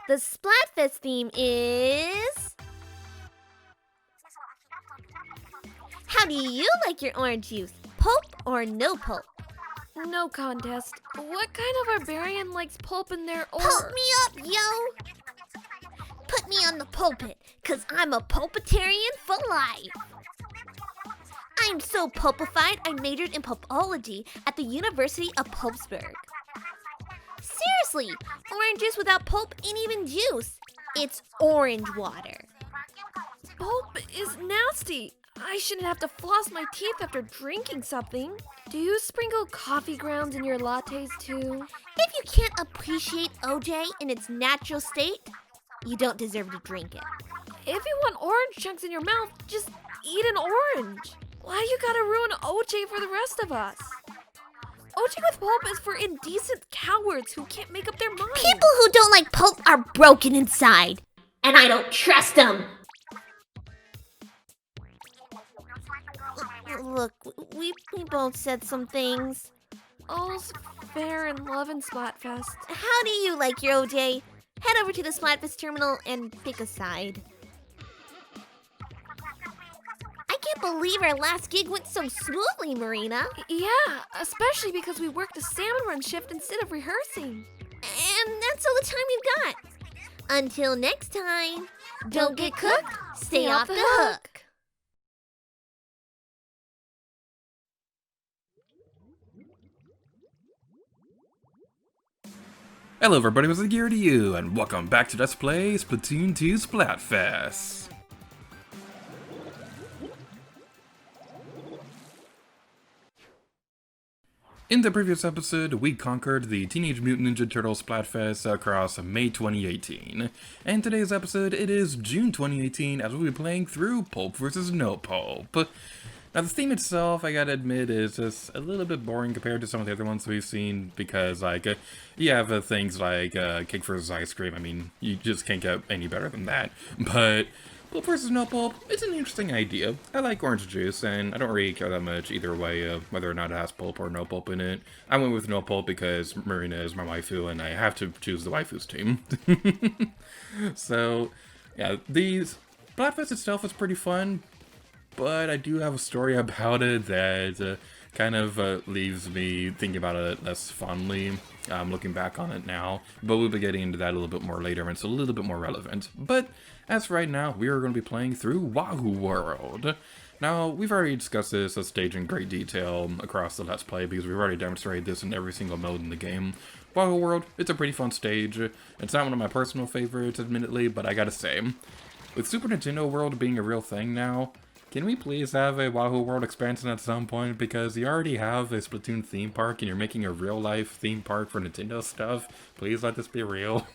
The Splatfest theme is... How do you like your orange juice? Pulp or no pulp? No contest. What kind of barbarian likes pulp in their Pulp me up, yo! Put me on the pulpit, cause I'm a pulpitarian for life. I'm so pulpified, I majored in pulpology at the University of Pulpsburg. Seriously, orange juice without pulp ain't even juice. It's orange water. Pulp is nasty. I shouldn't have to floss my teeth after drinking something. Do you sprinkle coffee grounds in your lattes too? If you can't appreciate OJ in its natural state, you don't deserve to drink it. If you want orange chunks in your mouth, just eat an orange. Why you gotta ruin OJ for the rest of us? OJ with pulp is for indecent cowards who can't make up their minds. People who don't like pulp are broken inside, and I don't trust them. Look, we both said some things. All's fair in love and Splatfest. How do you like your OJ? Head over to the Splatfest terminal and pick a side. I can't believe our last gig went so smoothly, Marina. Yeah, especially because we worked a salmon run shift instead of rehearsing. And that's all the time we've got. Until next time, don't get cooked, stay off the hook. Hello everybody, what's the gear to you, and welcome back to Let's Play Splatoon 2 Splatfest. In the previous episode, we conquered the Teenage Mutant Ninja Turtles Splatfest across May 2018. And today's episode, it is June 2018, as we'll be playing through Pulp vs. No-Pulp. Now, the theme itself, I gotta admit, is just a little bit boring compared to some of the other ones we've seen, because, like, you have things like Cake vs. Ice Cream. I mean, you just can't get any better than that. But Pulp vs. No Pulp, it's an interesting idea. I like orange juice, and I don't really care that much either way, whether or not it has pulp or no pulp in it. I went with no pulp because Marina is my waifu, and I have to choose the waifu's team. So, yeah, these Splatfest itself is pretty fun, but I do have a story about it that kind of leaves me thinking about it less fondly. Looking back on it now, but we'll be getting into that a little bit more later, and it's a little bit more relevant. But as for right now, we are going to be playing through Wahoo World. Now, we've already discussed this stage in great detail across the Let's Play, because we've already demonstrated this in every single mode in the game. Wahoo World, it's a pretty fun stage. It's not one of my personal favorites, admittedly, but I gotta say, with Super Nintendo World being a real thing now, can we please have a Wahoo World expansion at some point? Because you already have a Splatoon theme park and you're making a real-life theme park for Nintendo stuff. Please let this be real.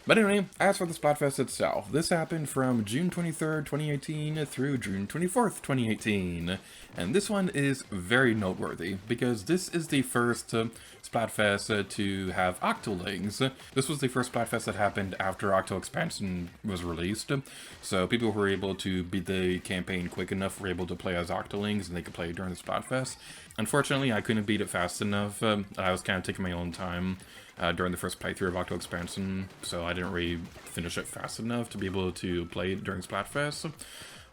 But anyway, as for the Splatfest itself, this happened from June 23rd, 2018 through June 24th, 2018. And this one is very noteworthy, because this is the first Splatfest to have Octolings. This was the first Splatfest that happened after Octo Expansion was released. So people who were able to beat the campaign quick enough were able to play as Octolings, and they could play during the Splatfest. Unfortunately, I couldn't beat it fast enough. I was kind of taking my own time during the first playthrough of Octo Expansion, so I didn't really finish it fast enough to be able to play it during Splatfest.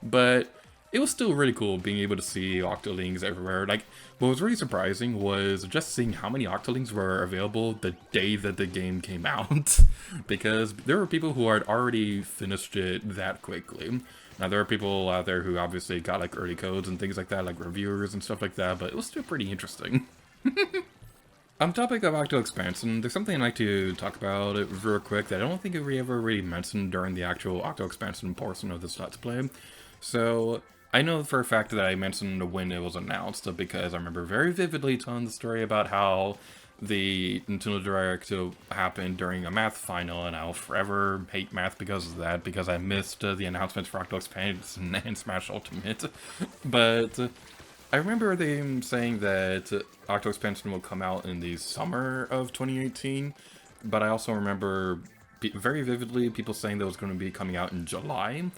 But it was still really cool being able to see Octolings everywhere. Like, what was really surprising was just seeing how many Octolings were available the day that the game came out. Because there were people who had already finished it that quickly. Now, there are people out there who obviously got, like, early codes and things like that, like reviewers and stuff like that, but it was still pretty interesting. On the topic of Octo Expansion, there's something I'd like to talk about real quick that I don't think we ever really mentioned during the actual Octo Expansion portion of this Let's Play. So, I know for a fact that I mentioned when it was announced, because I remember very vividly telling the story about how the Nintendo Direct happened during a math final, and I'll forever hate math because of that, because I missed the announcements for Octo Expansion and Smash Ultimate. But I remember them saying that Octo Expansion will come out in the summer of 2018, but I also remember very vividly people saying that it was going to be coming out in July.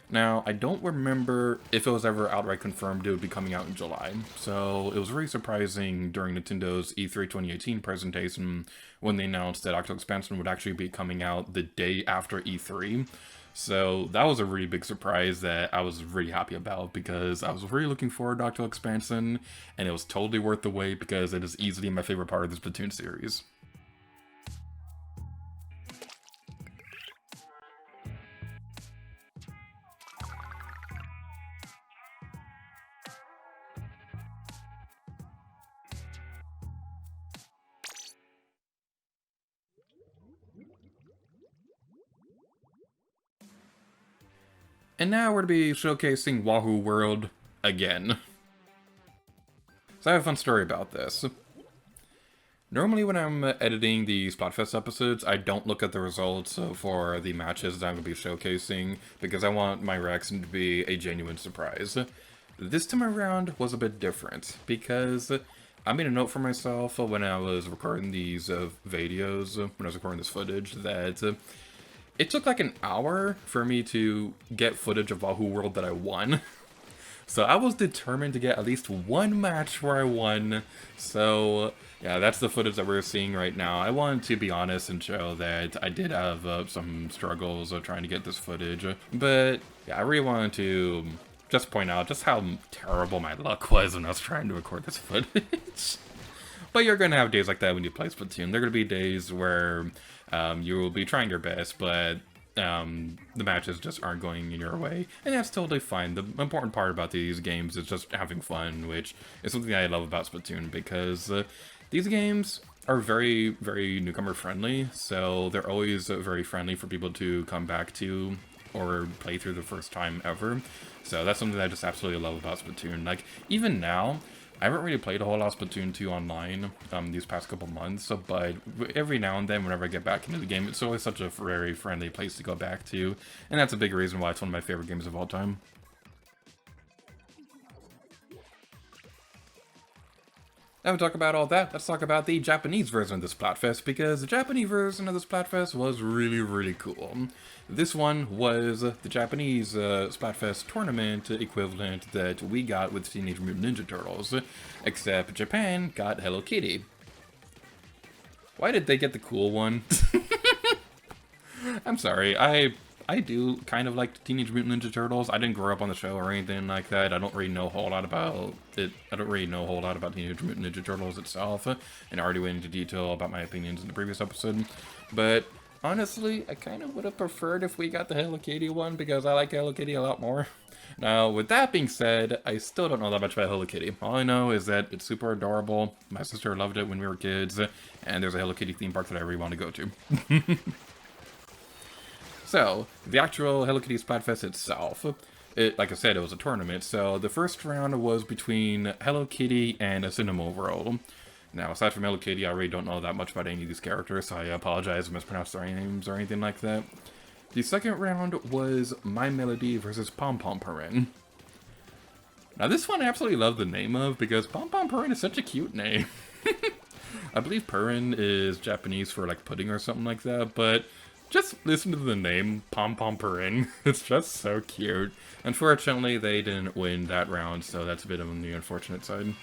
Now, I don't remember if it was ever outright confirmed it would be coming out in July, so it was very surprising during Nintendo's E3 2018 presentation when they announced that Octo Expansion would actually be coming out the day after E3. So that was a really big surprise that I was really happy about, because I was really looking forward to Octo Expansion, and it was totally worth the wait because it is easily my favorite part of the Splatoon series. And now we're to be showcasing Wahoo World again. So I have a fun story about this. Normally when I'm editing the Splatfest episodes, I don't look at the results for the matches that I'm going to be showcasing, because I want my reaction to be a genuine surprise. This time around was a bit different, because I made a note for myself when I was recording these videos, when I was recording this footage, that it took like an hour for me to get footage of Wahoo World that I won. So I was determined to get at least one match where I won. So yeah, that's the footage that we're seeing right now. I wanted to be honest and show that I did have some struggles of trying to get this footage. But yeah, I really wanted to just point out just how terrible my luck was when I was trying to record this footage. But you're going to have days like that when you play Splatoon. There are going to be days where you will be trying your best, but the matches just aren't going in your way, and that's totally fine. The important part about these games is just having fun, which is something I love about Splatoon, because these games are very, very newcomer friendly, so they're always very friendly for people to come back to or play through the first time ever. So that's something that I just absolutely love about Splatoon. Like, even now, I haven't really played a whole lot of Splatoon 2 online these past couple months, but every now and then, whenever I get back into the game, it's always such a very friendly place to go back to, and that's a big reason why it's one of my favorite games of all time. Now we talk about all that, let's talk about the Japanese version of the Splatfest, because the Japanese version of the Splatfest was really, really cool. This one was the Japanese Splatfest tournament equivalent that we got with Teenage Mutant Ninja Turtles, except Japan got Hello Kitty. Why did they get the cool one? I'm sorry, I do kind of like Teenage Mutant Ninja Turtles. I didn't grow up on the show or anything like that. I don't really know a whole lot about it. I don't really know a whole lot about Teenage Mutant Ninja Turtles itself, and I already went into detail about my opinions in the previous episode. But honestly, I kind of would have preferred if we got the Hello Kitty one, because I like Hello Kitty a lot more. Now, with that being said, I still don't know that much about Hello Kitty. All I know is that it's super adorable. My sister loved it when we were kids, and there's a Hello Kitty theme park that I really want to go to. So, the actual Hello Kitty Splatfest itself, like I said, it was a tournament, so the first round was between Hello Kitty and a Cinema World. Now, aside from Hello Kitty, I really don't know that much about any of these characters, so I apologize if I mispronounced their names or anything like that. The second round was My Melody versus Pom Pom Purin. Now, this one I absolutely love the name of, because Pom Pom Purin is such a cute name. I believe Purin is Japanese for, like, pudding or something like that, but just listen to the name, Pom Pom Purin. It's just so cute. Unfortunately, they didn't win that round, so that's a bit on the unfortunate side.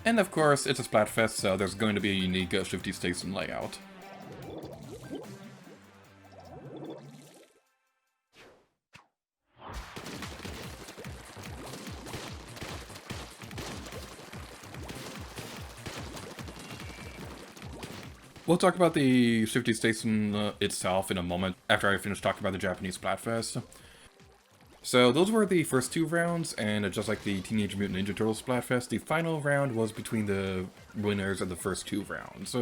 And of course, it's a Splatfest, so there's going to be a unique shifty station layout. We'll talk about the Shifty Station itself in a moment, after I finish talking about the Japanese Splatfest. So those were the first 2 rounds, and just like the Teenage Mutant Ninja Turtles Splatfest, the final round was between the winners of the first 2 rounds.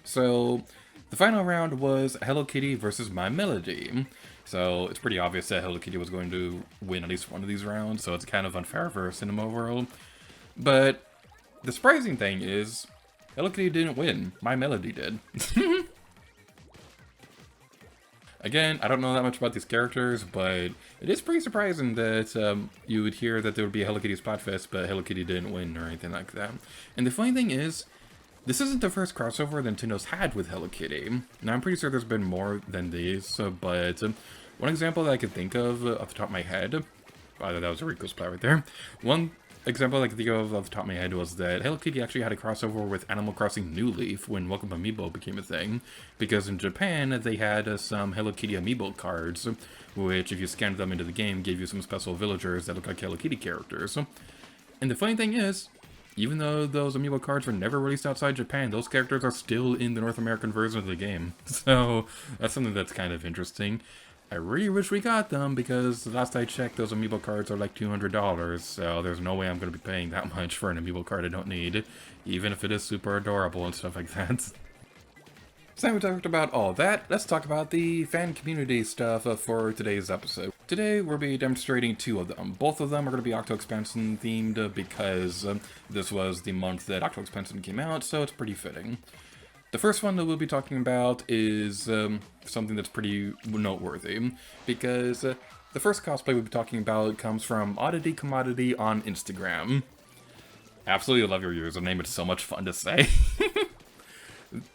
So the final round was Hello Kitty versus My Melody. So it's pretty obvious that Hello Kitty was going to win at least one of these rounds, so it's kind of unfair for Cinema World. But the surprising thing is, Hello Kitty didn't win. My Melody did. Again, I don't know that much about these characters, but it is pretty surprising that you would hear that there would be a Hello Kitty Splatfest, but Hello Kitty didn't win or anything like that. And the funny thing is, this isn't the first crossover Nintendo's had with Hello Kitty. Now, I'm pretty sure there's been more than these, but one example that I could think of off the top of my head, that was a Rico Splat right there. One example I can think of off the top of my head was that Hello Kitty actually had a crossover with Animal Crossing New Leaf when Welcome Amiibo became a thing, because in Japan they had some Hello Kitty Amiibo cards, which if you scanned them into the game gave you some special villagers that look like Hello Kitty characters. And the funny thing is, even though those Amiibo cards were never released outside Japan, those characters are still in the North American version of the game. So that's something that's kind of interesting. I really wish we got them, because last I checked, those Amiibo cards are like $200, so there's no way I'm going to be paying that much for an Amiibo card I don't need, even if it is super adorable and stuff like that. So now we talked about all that, let's talk about the fan community stuff for today's episode. Today we'll be demonstrating 2 of them. Both of them are going to be Octo Expansion themed because this was the month that Octo Expansion came out, so it's pretty fitting. The first one that we'll be talking about is something that's pretty noteworthy, because the first cosplay we'll be talking about comes from oddity.commodity on Instagram. Absolutely love your username, it's so much fun to say.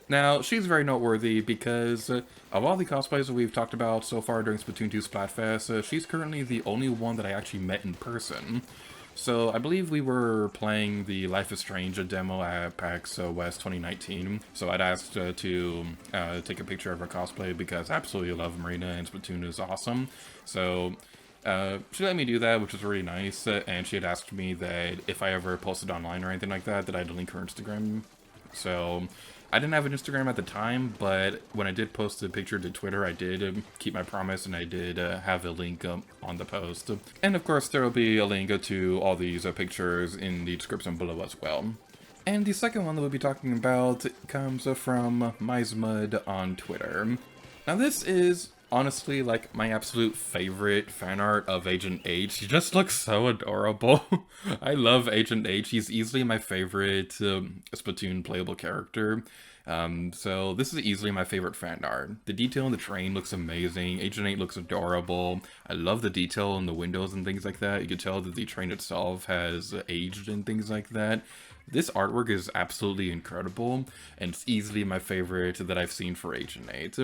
Now, she's very noteworthy because of all the cosplays that we've talked about so far during Splatoon 2 Splatfest, she's currently the only one that I actually met in person. So I believe we were playing the Life is Strange demo at PAX West 2019. So I'd asked to take a picture of her cosplay because I absolutely love Marina and Splatoon is awesome. So she let me do that, which was really nice. And she had asked me that if I ever posted online or anything like that, that I'd link her Instagram. So I didn't have an Instagram at the time, but when I did post a picture to Twitter, I did keep my promise, and I did have a link on the post. And of course, there will be a link to all these pictures in the description below as well. And the second one that we'll be talking about comes from miesmud on Twitter. Now this is honestly like my absolute favorite fan art of Agent H. He just looks so adorable. I love Agent H. He's easily my favorite Splatoon playable character. So this is easily my favorite fan art. The detail in the train looks amazing. Agent 8 looks adorable. I love the detail in the windows and things like that. You can tell that the train itself has aged and things like that. This artwork is absolutely incredible, and it's easily my favorite that I've seen for Agent 8.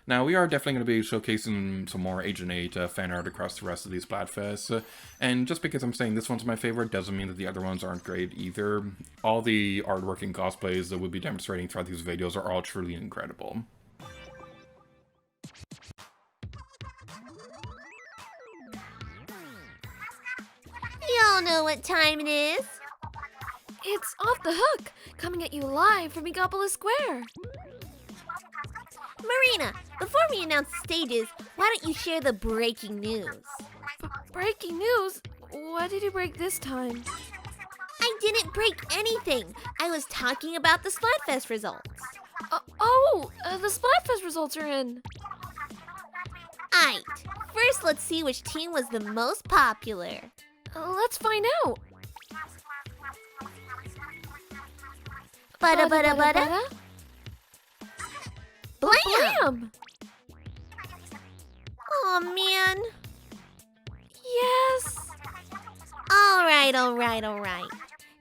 Now, we are definitely going to be showcasing some more Agent 8 fan art across the rest of these Splatfests, and just because I'm saying this one's my favorite doesn't mean that the other ones aren't great either. All the artwork and cosplays that we'll be demonstrating throughout these videos are all truly incredible. Y'all know what time it is. It's Off the Hook, coming at you live from Megapolis Square. Marina, before we announce the stages, why don't you share the breaking news? Breaking news? What did you break this time? I didn't break anything. I was talking about the Splatfest results. The Splatfest results are in. Aight, first let's see which team was the most popular. Let's find out. Bada. Blam! Oh man. Yes. Alright.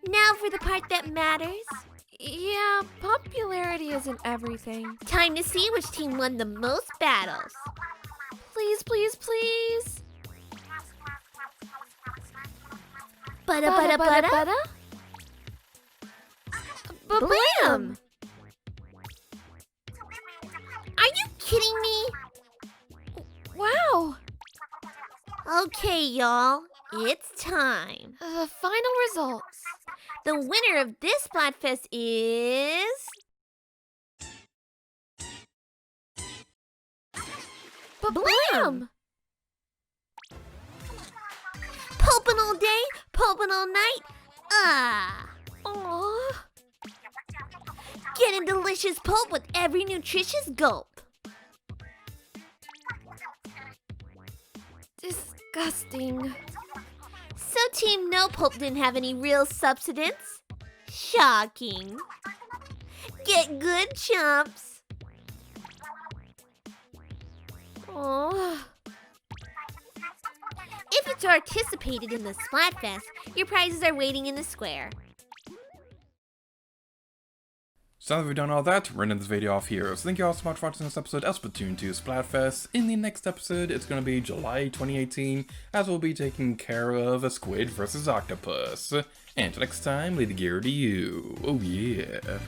Now for the part that matters. Yeah, popularity isn't everything. Time to see which team won the most battles. Please. Bada. Blam! Are you kidding me? Wow. Okay, y'all. It's time. The final results. The winner of this Splatfest is... Blam! Pulping all day, pulping all night. Aww. Getting delicious pulp with every nutritious gulp. Disgusting. So Team No-Pulp didn't have any real substance? Shocking. Get good, chumps. Aww. If you participated in the Splatfest, your prizes are waiting in the square. So now that we've done all that, we're ending this video off here. So thank you all so much for watching this episode of Splatoon 2 Splatfest. In the next episode, it's going to be July 2018, as we'll be taking care of a squid versus octopus. And until next time, leave the gear to you. Oh yeah.